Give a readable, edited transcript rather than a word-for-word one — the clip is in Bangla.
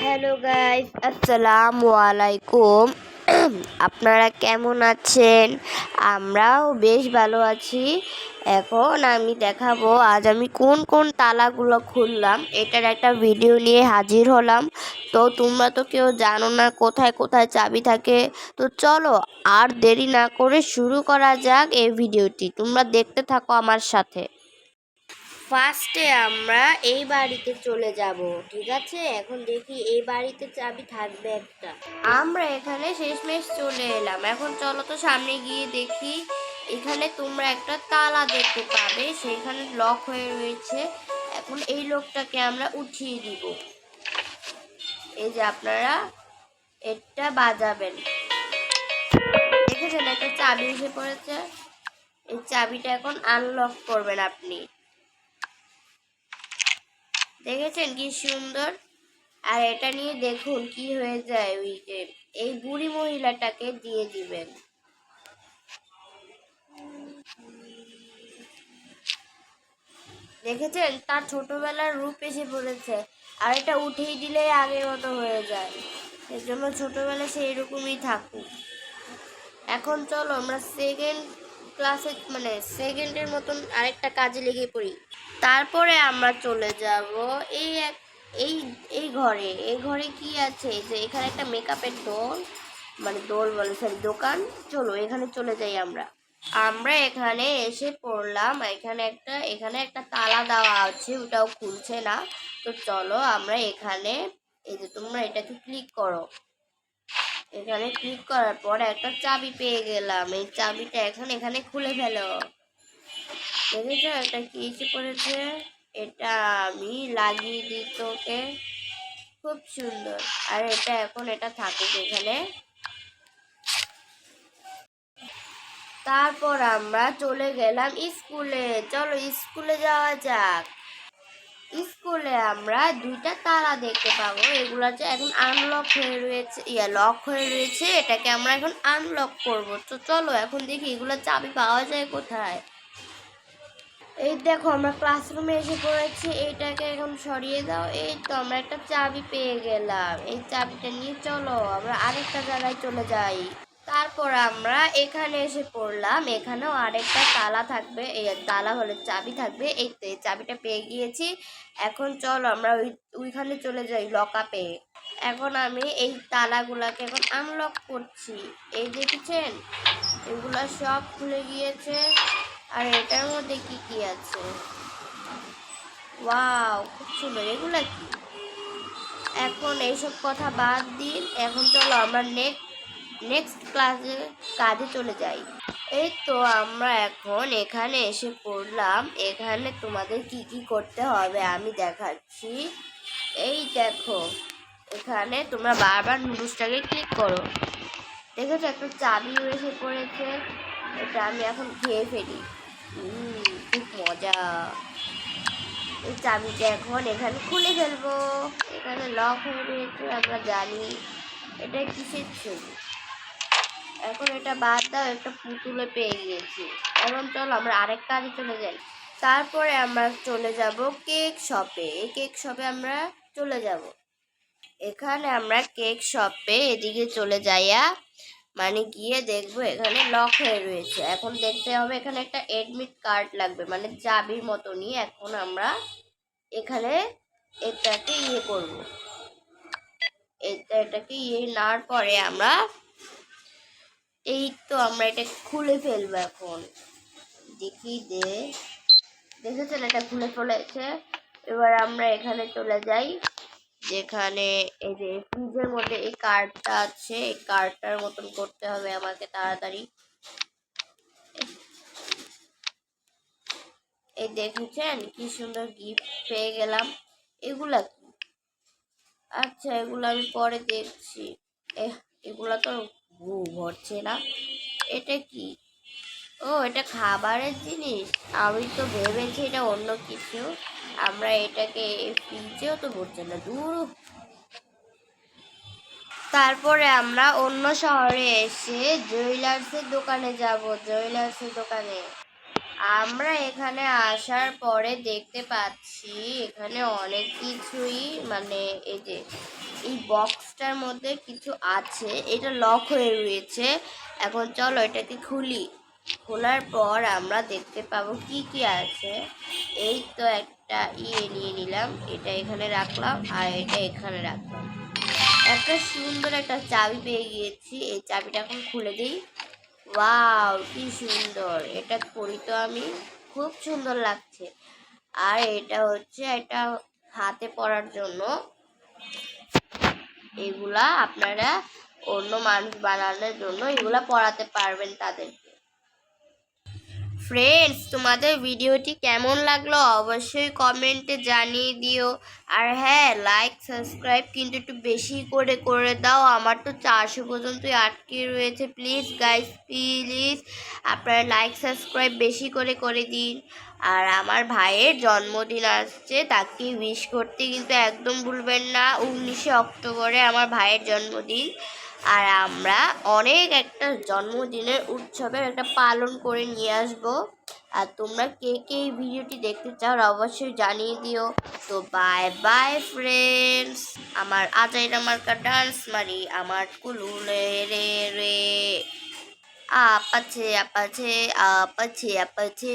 হ্যালো গাইস, আসসালামু আলাইকুম। আপনারা কেমন আছেন? আমরাও বেশ ভালো আছি। এখন আমি দেখাবো আজ আমি কোন কোন তালাগুলো খুললাম, এটার একটা ভিডিও নিয়ে হাজির হলাম। তো তোমরা তো কেউ জানো না কোথায় কোথায় চাবি থাকে। তো চলো আর দেরি না করে শুরু করা যাক এই ভিডিওটি। তোমরা দেখতে থাকো আমার সাথে। ফার্স্টে আমরা এই বাড়িতে চলে যাব, ঠিক আছে? এখন দেখি এই বাড়িতে চাবি থাকবে একটা। আমরা এখানে শেষমেশ চলে এলাম। এখন চলো তো সামনে গিয়ে দেখি। এখানে তোমরা একটা তালা দেখতে পাবে, সেখানে লক হয়ে রয়েছে। এখন এই লোকটাকে আমরা উঠিয়ে দিব। এই যে আপনারা এটা বাজাবেন, দেখেছেন একটা চাবি এসে পড়েছে। এই চাবিটা এখন আনলক করবেন আপনি। দেখেছেন কি সুন্দর? আর এটা নিয়ে দেখুন কি হয়ে যায়। ওই যে এই বুড়ি মহিলাটাকে দিয়ে দিবেন। দেখেছেন তার ছোটবেলার রূপ এসে পড়েছে। আর এটা উঠেই দিলে আগের মতো হয়ে যায়। এর জন্য ছোটবেলায় সে এরকমই থাকুক। এখন চলো আমরা সেকেন্ড ক্লাসে সেকেন্ডের মতন আরেকটা কাজে লেগে পড়ি। তারপরে আমরা চলে যাব এই এক এই এই ঘরে। এই ঘরে কি আছে? যে এখানে একটা মেকআপের দোল বলে, সরি, দোকান। চলো এখানে চলে যাই আমরা। আমরা এখানে এসে পড়লাম। এখানে একটা তালা দেওয়া আছে, ওটাও খুলছে না। তো চলো আমরা এখানে, এই যে তোমরা এটাকে ক্লিক করো। এখানে ক্লিক করার পর একটা চাবি পেয়ে গেলাম। এই চাবিটা এখন এখানে খুলে ফেলো। দেখেছো এটা কি এসে পড়েছে? এটা আমি লাগিয়ে দিই তোকে। খুব সুন্দর। আর এটা থাকুক এখানে। তারপর আমরা চলে গেলাম স্কুলে। চলো স্কুলে যাওয়া যাক। স্কুলে আমরা দুইটা তালা দেখতে পাবো। এগুলা যে এখন আনলক হয়ে রয়েছে, লক হয়ে রয়েছে। এটাকে আমরা এখন আনলক করব। তো চলো এখন দেখি এগুলা চাবি পাওয়া যায় কোথায়। এই দেখো আমরা ক্লাসরুমে এসে পড়েছি। এইটাকে এখন সরিয়ে দাও। এই তো আমরা একটা চাবি পেয়ে গেলাম। এই চাবিটা নিয়ে চলো আমরা আরেকটা জায়গায় চলে যাই। তারপর আমরা এখানে এসে পড়লাম। এখানেও আরেকটা তালা থাকবে, এই তালা হলে চাবি থাকবে। এই তো এই চাবিটা পেয়ে গিয়েছি। এখন চলো আমরা ওইখানে চলে যাই লকআপে। এখন আমি এই তালাগুলাকে এখন আনলক করছি। এই দেখেছেন এগুলা সব খুলে গিয়েছে। আর এটার মধ্যে কি কি আছে? ওয়াও, খুব সুন্দর। এগুলা কি? এখন এইসব কথা বাদ দিন। এখন চলো আমরা নেক্সট কাজে চলে যাই। এই তো আমরা এখন এখানে এসে পড়লাম। এখানে তোমাদের কি কি করতে হবে আমি দেখাচ্ছি। এই দেখো এখানে তোমরা বারবার নুডলসটাকে ক্লিক করো। দেখেছো একটা চাবিও এসে পড়েছে। এটা আমি এখন খেয়ে ফেলি। খুব মজা। এই চাবিটা এখন এখানে খুলে ফেলবো। এখানে লক হয়ে রয়েছে, আমরা জানি। এটা কিসের ছবি? এখন এটা বাদ দাও, একটা পুতুলে পেয়ে গিয়েছি। এখন চলো আমরা আরেক কাজে চলে যাই। তারপরে আমরা চলে যাব কেক শপে। এই কেক শপে আমরা চলে যাব। এখানে আমরা কেক শপে এদিকে চলে যাইয়া গিয়ে দেখবো এখানে লক হয়ে রয়েছে। এখন দেখতে হবে এখানে একটা এডমিট কার্ড লাগবে, চাবির মতনই। এখন আমরা এখানে এটাকে করব। এটাকে নেওয়ার পরে আমরা এই তো আমরা এটা খুলে ফেলবো। এখন দেখি দেখেছেন এটা খুলে ফেলেছে। এবার আমরা এখানে চলে যাই, যেখানে এই যে ফ্রিজের মধ্যে এই কার্ডটা আছে। এই কার্ডটার মতন করতে হবে আমাকে তাড়াতাড়ি। এই দেখেছেন কি সুন্দর গিফট পেয়ে গেলাম। এগুলা কি? আচ্ছা এগুলো আমি পরে দেখছি। এগুলা তো ভরছে না। এটা কি? ও, এটা খাবারের জিনিস। আমি তো ভেবেছি এটা অন্য কিছু। আমরা এটাকে ফ্রিজেও তো ভরছে না, দূর। তারপরে আমরা অন্য শহরে এসে জুয়েলার্সের দোকানে যাব। জুয়েলার্সের দোকানে আমরা এখানে আসার পরে দেখতে পাচ্ছি এখানে অনেক কিছুই মানে এই যে এই বক্সটার মধ্যে কিছু আছে, এটা লক হয়ে রয়েছে। এখন চলো এটাকে খুলি। খোলার পর আমরা দেখতে পাবো কি কি আছে। এই তো একটা নিয়ে নিলাম, এটা এখানে রাখলাম আর এটা এখানে রাখলাম। একটা সুন্দর একটা চাবি পেয়ে গিয়েছি, এই চাবিটা এখন খুলে দিই। ওয়াও কি সুন্দর, এটা পরি তো আমি, খুব সুন্দর লাগছে। আর এটা হচ্ছে এটা হাতে পরার জন্য। এগুলা আপনারা অন্য মানুষ বানানোর জন্য এগুলা পরাতে পারবেন তাদেরকে। ফ্রেন্ডস, তোমাদের ভিডিওটি কেমন লাগলো অবশ্যই কমেন্টে জানিয়ে দিও। আর হ্যাঁ, লাইক সাবস্ক্রাইব কিন্তু একটু বেশি করে করে দাও, আমার তো 400 পর্যন্তই আটকে রয়েছে। প্লিজ গাইস, প্লিজ আপনারা লাইক সাবস্ক্রাইব বেশি করে করে দিন। আর আমার ভাইয়ের জন্মদিন আসছে, তাকে উইশ করতে কিন্তু একদম ভুলবেন না। 19শে অক্টোবরে আমার ভাইয়ের জন্মদিন। আর আমরা অনেক একটা জন্মদিনের উৎসবের একটা পালন করে নিয়ে আসবো। আর তোমরা কে কে এই ভিডিওটি দেখতে চাও অবশ্যই জানিয়ে দিও। তো বাই বাই ফ্রেন্ডস, আমার আজাইরা মার্কা ডান্স মারি, আমার কুলুলে রে রে আপাছে আপাছে আপাছে আপাছে।